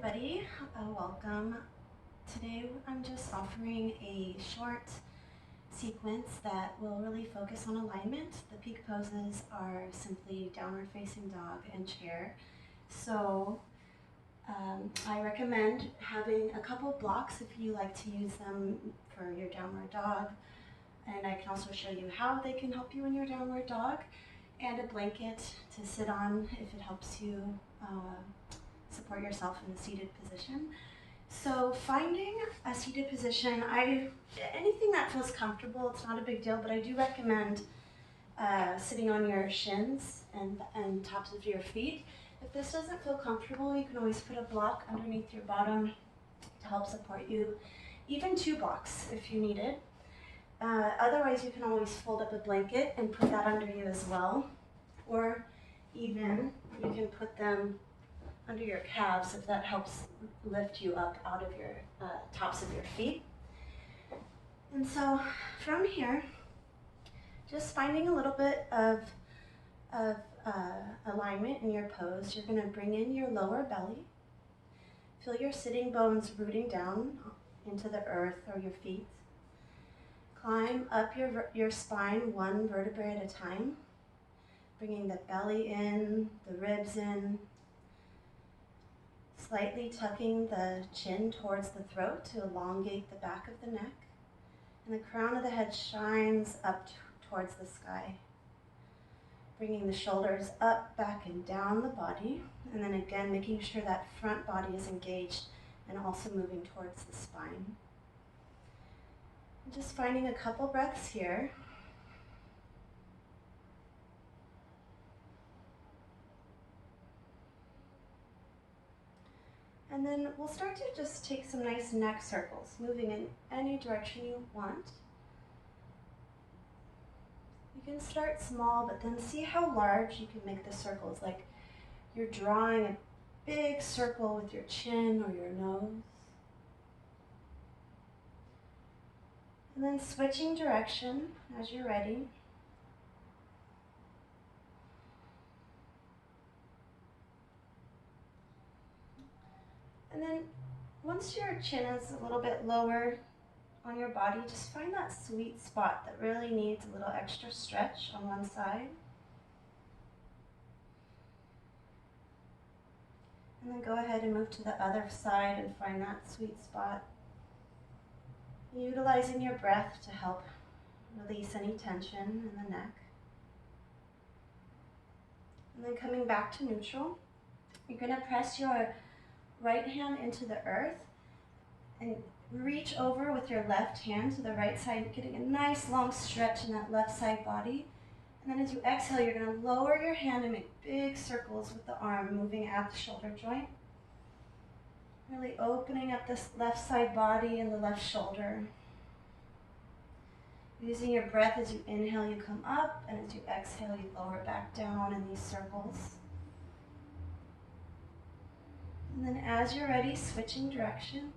everybody, welcome. Today I'm just offering a short sequence that will really focus on alignment. The peak poses are simply downward facing dog and chair. So I recommend having a couple of blocks if you like to use them for your downward dog. And I can also show you how they can help you in your downward dog, and a blanket to sit on if it helps you support yourself in a seated position. So finding a seated position, anything that feels comfortable, it's not a big deal, but I do recommend sitting on your shins and tops of your feet. If this doesn't feel comfortable, you can always put a block underneath your bottom to help support you, even 2 blocks if you need it. Otherwise, you can always fold up a blanket and put that under you as well, or even you can put them under your calves if that helps lift you up out of your tops of your feet. And so from here, just finding a little bit of alignment in your pose, you're going to bring in your lower belly. Feel your sitting bones rooting down into the earth or your feet. Climb up your spine 1 vertebrae at a time, bringing the belly in, the ribs in, slightly tucking the chin towards the throat to elongate the back of the neck, and the crown of the head shines up towards the sky. Bringing the shoulders up, back, and down the body, and then again making sure that front body is engaged and also moving towards the spine. Just finding a couple breaths here. And then we'll start to just take some nice neck circles, moving in any direction you want. You can start small, but then see how large you can make the circles, like you're drawing a big circle with your chin or your nose. And then switching direction as you're ready. And then once your chin is a little bit lower on your body, just find that sweet spot that really needs a little extra stretch on one side. And then go ahead and move to the other side and find that sweet spot. Utilizing your breath to help release any tension in the neck. And then coming back to neutral, you're going to press your right hand into the earth and reach over with your left hand to the right side, getting a nice long stretch in that left side body. And then as you exhale, you're going to lower your hand and make big circles with the arm, moving at the shoulder joint. Really opening up this left side body and the left shoulder. Using your breath as you inhale, you come up, and as you exhale, you lower back down in these circles. And then as you're ready, switching direction.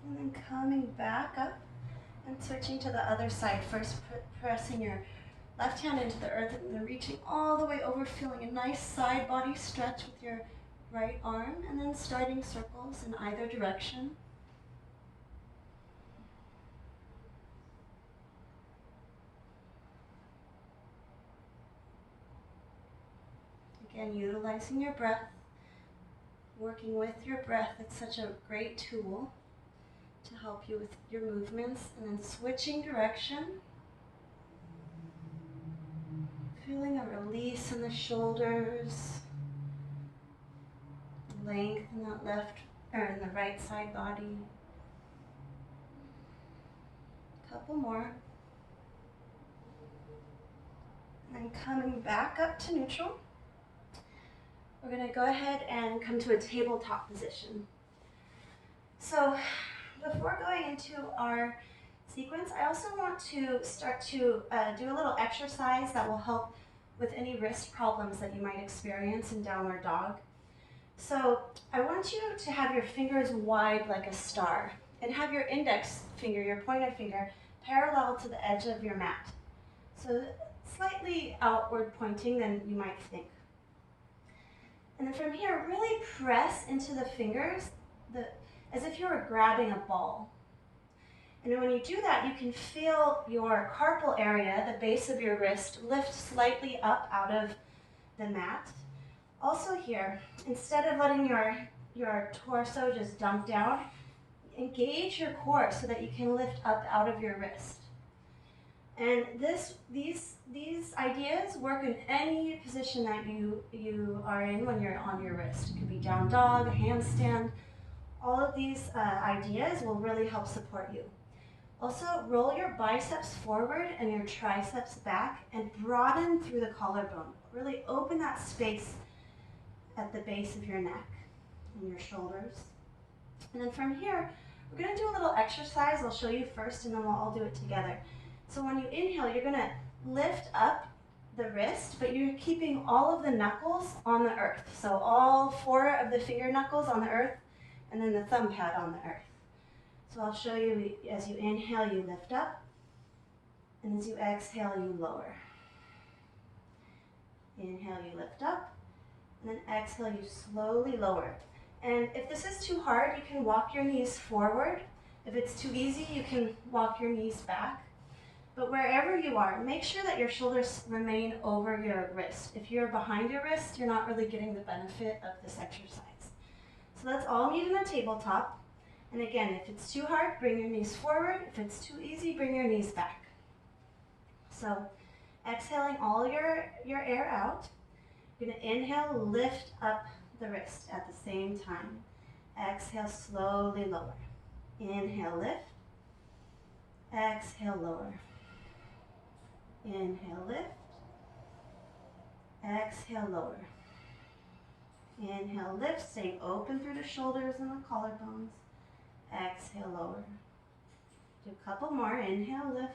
And then coming back up and switching to the other side. First pressing your left hand into the earth and then reaching all the way over, feeling a nice side body stretch with your right arm, and then starting circles in either direction. Again, utilizing your breath, working with your breath. It's such a great tool to help you with your movements. And then switching direction. Feeling a release in the shoulders, length in that left or in the right side body. Couple more. And then coming back up to neutral. We're going to go ahead and come to a tabletop position. So before going into our sequence, I also want to start to do a little exercise that will help with any wrist problems that you might experience in downward dog. So I want you to have your fingers wide like a star and have your index finger, your pointer finger, parallel to the edge of your mat. So slightly outward pointing than you might think. And then from here, really press into the fingers as if you were grabbing a ball. And then when you do that, you can feel your carpal area, the base of your wrist, lift slightly up out of the mat. Also here, instead of letting your torso just dump down, engage your core so that you can lift up out of your wrist. And these ideas work in any position that you are in when you're on your wrist. It could be down dog, a handstand. All of these ideas will really help support you. Also, roll your biceps forward and your triceps back and broaden through the collarbone. Really open that space at the base of your neck and your shoulders. And then from here, we're going to do a little exercise. I'll show you first and then we'll all do it together. So when you inhale, you're going to lift up the wrist, but you're keeping all of the knuckles on the earth. So all 4 of the finger knuckles on the earth and then the thumb pad on the earth. So I'll show you, as you inhale, you lift up, and as you exhale, you lower. Inhale, you lift up, and then exhale, you slowly lower. And if this is too hard, you can walk your knees forward. If it's too easy, you can walk your knees back. But wherever you are, make sure that your shoulders remain over your wrist. If you're behind your wrist, you're not really getting the benefit of this exercise. So let's all meet in a tabletop. And again, if it's too hard, bring your knees forward. If it's too easy, bring your knees back. So exhaling all your air out. You're going to inhale, lift up the wrist at the same time. Exhale, slowly lower. Inhale, lift. Exhale, lower. Inhale, lift. Exhale, lower. Inhale, lift, staying open through the shoulders and the collarbones. Exhale, lower. Do a couple more. Inhale, lift.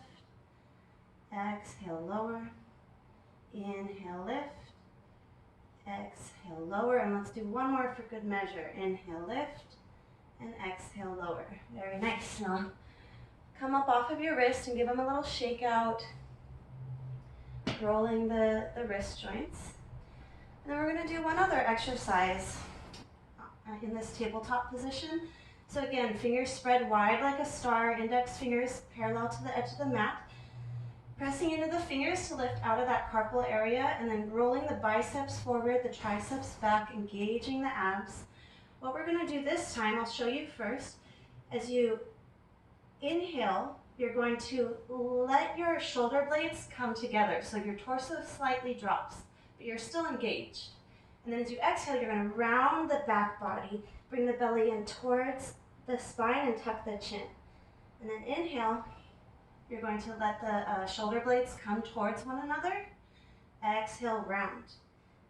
Exhale, lower. Inhale, lift. Exhale, lower. And let's do one more for good measure. Inhale, lift. And exhale, lower. Very nice. Now, come up off of your wrist and give them a little shake out. Rolling the wrist joints. And then we're going to do one other exercise in this tabletop position. So again, fingers spread wide like a star, index fingers parallel to the edge of the mat. Pressing into the fingers to lift out of that carpal area and then rolling the biceps forward, the triceps back, engaging the abs. What we're going to do this time, I'll show you first. As you inhale, you're going to let your shoulder blades come together. So your torso slightly drops, but you're still engaged. And then as you exhale, you're going to round the back body, bring the belly in towards the spine and tuck the chin. And then inhale, you're going to let the shoulder blades come towards one another. Exhale, round.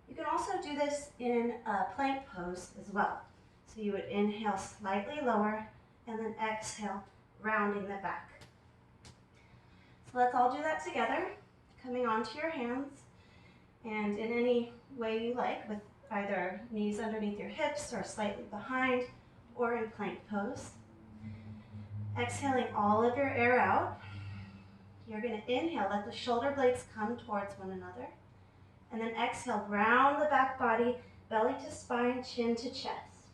You can also do this in a plank pose as well. So you would inhale slightly lower and then exhale, rounding the back. So let's all do that together, coming onto your hands and in any way you like, with either knees underneath your hips or slightly behind or in plank pose. Exhaling all of your air out. You're going to inhale, let the shoulder blades come towards one another. And then exhale, round the back body, belly to spine, chin to chest.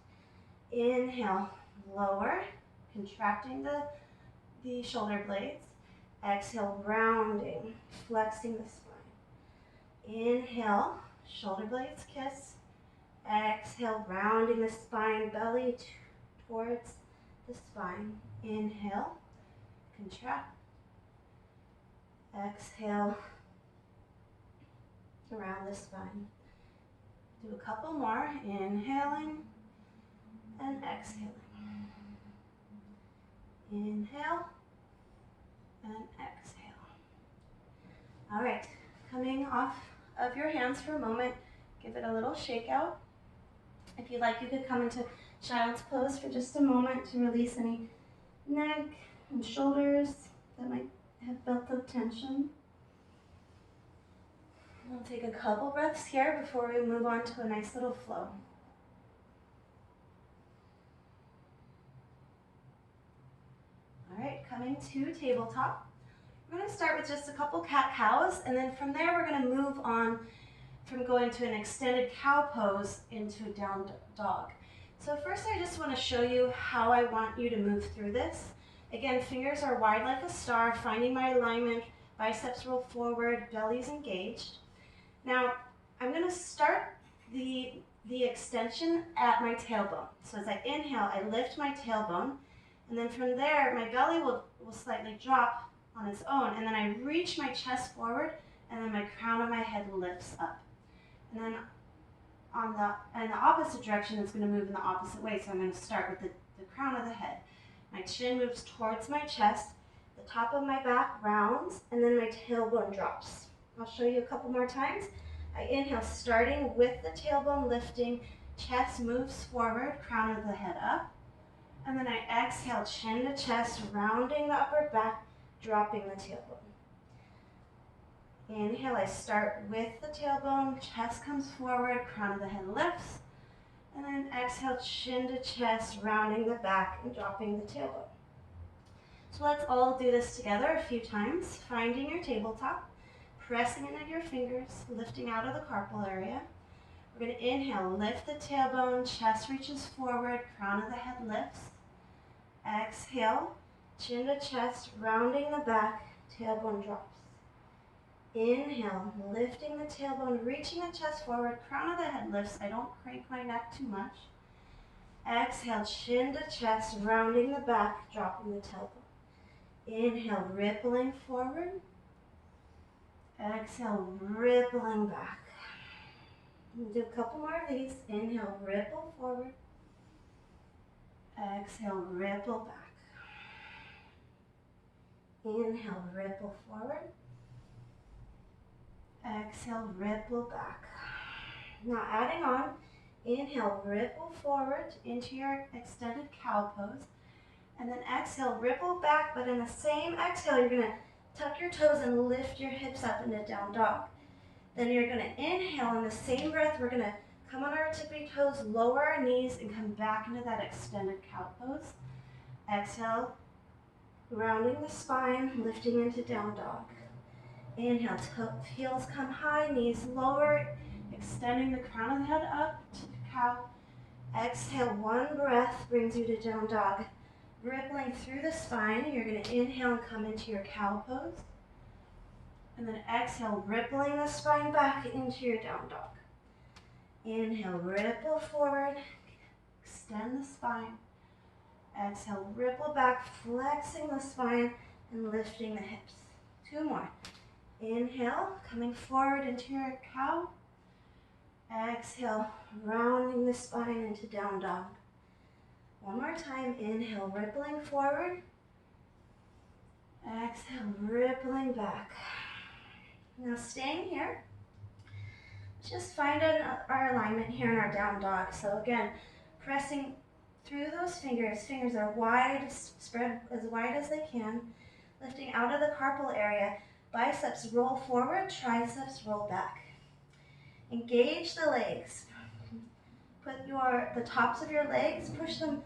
Inhale, lower, contracting the shoulder blades. Exhale, rounding, flexing the spine. Inhale, shoulder blades kiss. Exhale, rounding the spine, belly towards the spine. Inhale, contract. Exhale, around the spine. Do a couple more, inhaling and exhaling. Inhale and exhale. All right, coming off of your hands for a moment, give it a little shake out. If you like, you could come into child's pose for just a moment to release any neck and shoulders that might have built up tension. We'll take a couple breaths here before we move on to a nice little flow. All right, coming to tabletop. We're going to start with just a couple cat-cows, and then from there we're going to move on from going to an extended cow pose into down dog. So first I just want to show you how I want you to move through this. Again, fingers are wide like a star, finding my alignment, biceps roll forward, belly's engaged. Now, I'm going to start the extension at my tailbone. So as I inhale, I lift my tailbone, and then from there, my belly will slightly drop on its own, and then I reach my chest forward, and then my crown of my head lifts up. And then in the opposite direction, it's going to move in the opposite way. So I'm going to start with the crown of the head. My chin moves towards my chest, the top of my back rounds, and then my tailbone drops. I'll show you a couple more times. I inhale, starting with the tailbone lifting, chest moves forward, crown of the head up. And then I exhale, chin to chest, rounding the upper back, dropping the tailbone. Inhale, I start with the tailbone, chest comes forward, crown of the head lifts. And then exhale, chin to chest, rounding the back and dropping the tailbone. So let's all do this together a few times, finding your tabletop, pressing into your fingers, lifting out of the carpal area. We're going to inhale, lift the tailbone, chest reaches forward, crown of the head lifts. Exhale, chin to chest, rounding the back, tailbone drops. Inhale, lifting the tailbone, reaching the chest forward, crown of the head lifts. I don't crank my neck too much. Exhale, chin to chest, rounding the back, dropping the tailbone. Inhale, rippling forward. Exhale, rippling back. We'll do a couple more of these. Inhale, ripple forward. Exhale, ripple back. Inhale, ripple forward. Exhale, ripple back. Now adding on, inhale, ripple forward into your extended cow pose. And then exhale, ripple back, but in the same exhale, you're going to tuck your toes and lift your hips up into down dog. Then you're going to inhale, in the same breath, we're going to come on our tippy toes, lower our knees, and come back into that extended cow pose. Exhale, rounding the spine, lifting into down dog. Inhale, heels come high, knees lower, extending the crown of the head up to the cow. Exhale, one breath brings you to down dog. Rippling through the spine, you're going to inhale and come into your cow pose. And then exhale, rippling the spine back into your down dog. Inhale, ripple forward, extend the spine. Exhale, ripple back, flexing the spine and lifting the hips. Two more. Inhale, coming forward into your cow. Exhale, rounding the spine into down dog. One more time. Inhale, rippling forward. Exhale, rippling back. Now staying here, just find our alignment here in our down dog. So again, pressing through those fingers. Fingers are wide, spread as wide as they can. Lifting out of the carpal area. Biceps roll forward, triceps roll back. Engage the legs. Put the tops of your legs, push them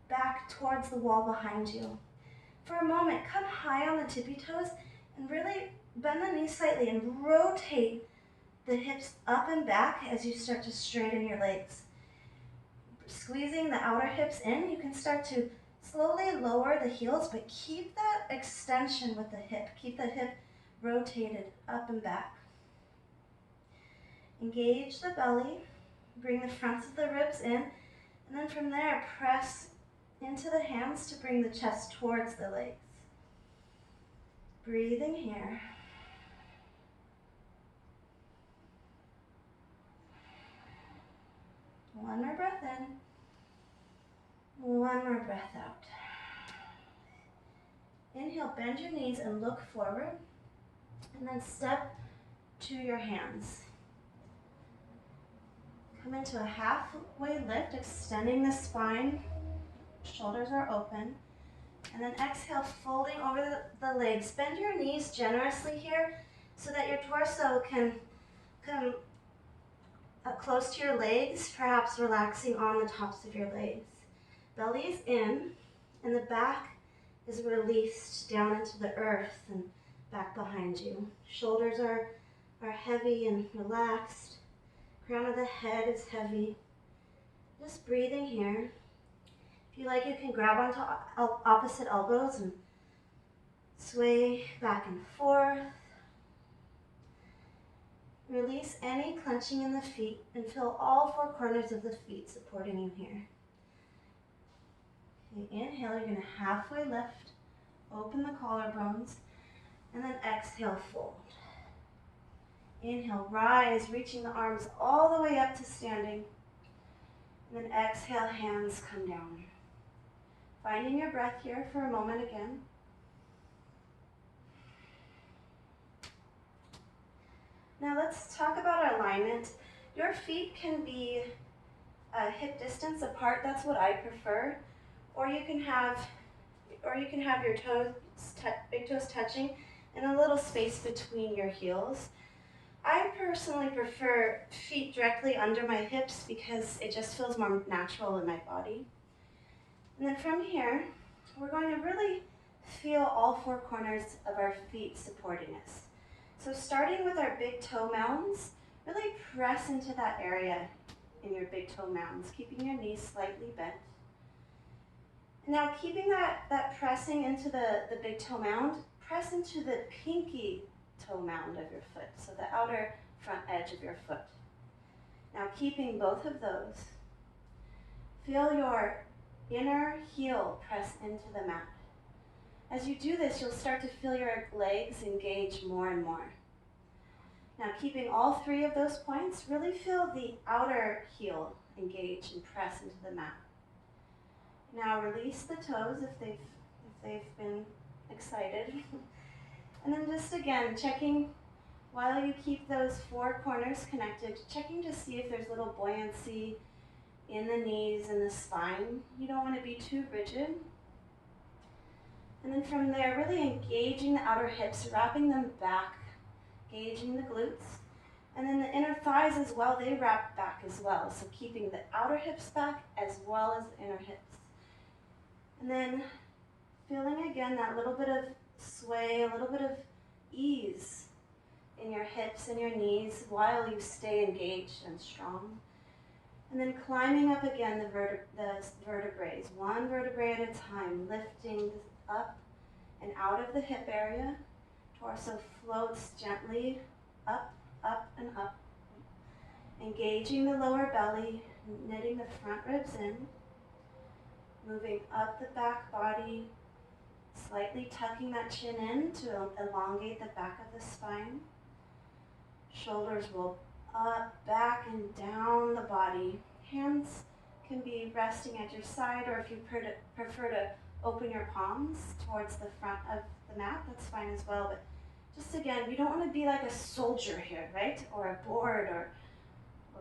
back towards the wall behind you. For a moment, come high on the tippy toes and really bend the knees slightly and rotate the hips up and back as you start to straighten your legs. Squeezing the outer hips in, you can start to slowly lower the heels, but keep that extension with the hip. Keep the hip rotated up and back. Engage the belly, bring the fronts of the ribs in, and then from there, press into the hands to bring the chest towards the legs. Breathing here. One more breath in. One more breath out. Inhale, bend your knees and look forward. And then step to your hands. Come into a halfway lift, extending the spine. Shoulders are open. And then exhale, folding over the legs. Bend your knees generously here so that your torso can come close to your legs, perhaps relaxing on the tops of your legs. Belly's in, and the back is released down into the earth and back behind you. Shoulders are heavy and relaxed. Crown of the head is heavy. Just breathing here. If you like, you can grab onto opposite elbows and sway back and forth. Release any clenching in the feet and feel all four corners of the feet supporting you here. Okay, inhale, you're going to halfway lift, open the collarbones, and then exhale, fold. Inhale, rise, reaching the arms all the way up to standing. And then exhale, hands come down. Finding your breath here for a moment again. Now let's talk about our alignment. Your feet can be hip distance apart. That's what I prefer. Or you can have your toes, big toes touching, and a little space between your heels. I personally prefer feet directly under my hips because it just feels more natural in my body. And then from here, we're going to really feel all four corners of our feet supporting us. So starting with our big toe mounds, really press into that area in your big toe mounds, keeping your knees slightly bent. Now keeping that pressing into the big toe mound, press into the pinky toe mound of your foot, so the outer front edge of your foot. Now keeping both of those, feel your inner heel press into the mat. As you do this, you'll start to feel your legs engage more and more. Now keeping all three of those points, really feel the outer heel engage and press into the mat. Now release the toes if they've been excited. And then just again, checking while you keep those four corners connected, checking to see if there's little buoyancy in the knees and the spine. You don't want to be too rigid. And then from there, really engaging the outer hips, wrapping them back, engaging the glutes. And then the inner thighs as well, they wrap back as well. So keeping the outer hips back as well as the inner hips. And then feeling again that little bit of sway, a little bit of ease in your hips and your knees while you stay engaged and strong. And then climbing up again the vertebrae, one vertebrae at a time, lifting up and out of the hip area. Torso floats gently up, up, and up. Engaging the lower belly, knitting the front ribs in. Moving up the back body, slightly tucking that chin in to elongate the back of the spine. Shoulders roll up, back, and down the body. Hands can be resting at your side, or if you prefer to open your palms towards the front of the mat, that's fine as well. But just again, you don't want to be like a soldier here, right? Or a board or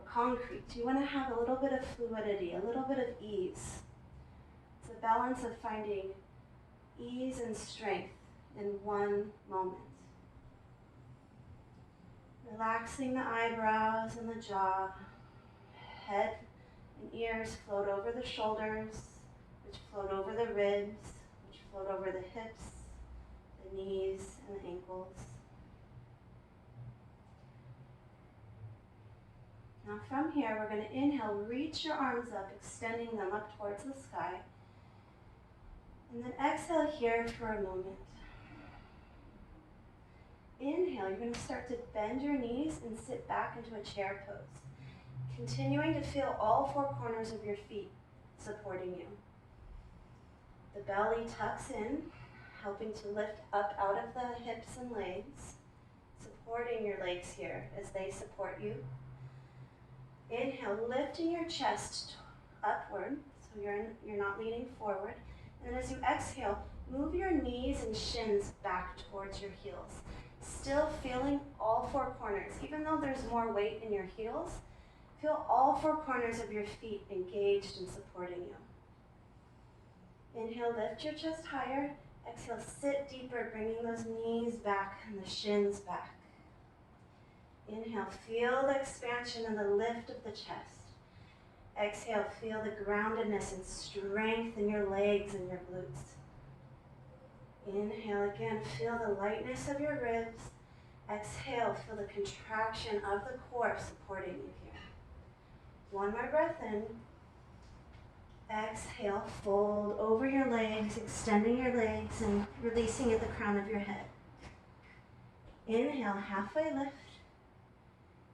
concrete. You want to have a little bit of fluidity, a little bit of ease. It's a balance of finding ease and strength in one moment. Relaxing the eyebrows and the jaw. Head and ears float over the shoulders, which float over the ribs, which float over the hips, the knees, and the ankles. Now from here, we're going to inhale, reach your arms up, extending them up towards the sky. And then exhale here for a moment. Inhale, you're going to start to bend your knees and sit back into a chair pose. Continuing to feel all four corners of your feet supporting you. The belly tucks in, helping to lift up out of the hips and legs, supporting your legs here as they support you. Inhale, lifting your chest upward, so you're not leaning forward. And then as you exhale, move your knees and shins back towards your heels. Still feeling all four corners. Even though there's more weight in your heels, feel all four corners of your feet engaged and supporting you. Inhale, lift your chest higher. Exhale, sit deeper, bringing those knees back and the shins back. Inhale, feel the expansion and the lift of the chest. Exhale, feel the groundedness and strength in your legs and your glutes. Inhale again, feel the lightness of your ribs. Exhale, feel the contraction of the core supporting you here. One more breath in. Exhale, fold over your legs, extending your legs and releasing at the crown of your head. Inhale, halfway lift.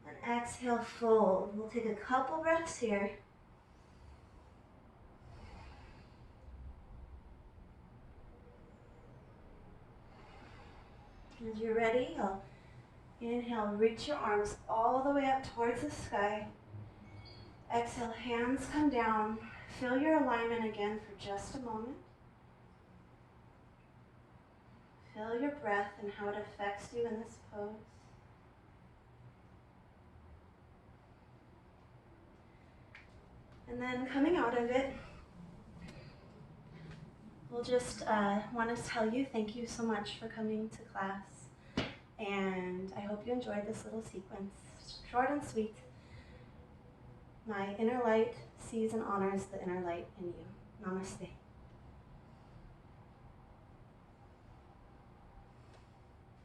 And exhale, fold. We'll take a couple breaths here. As you're ready, you'll inhale, reach your arms all the way up towards the sky. Exhale, hands come down. Feel your alignment again for just a moment. Feel your breath and how it affects you in this pose. And then coming out of it, we'll just want to tell you thank you so much for coming to class. And I hope you enjoyed this little sequence. Short and sweet. My inner light sees and honors the inner light in you. Namaste.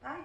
Bye.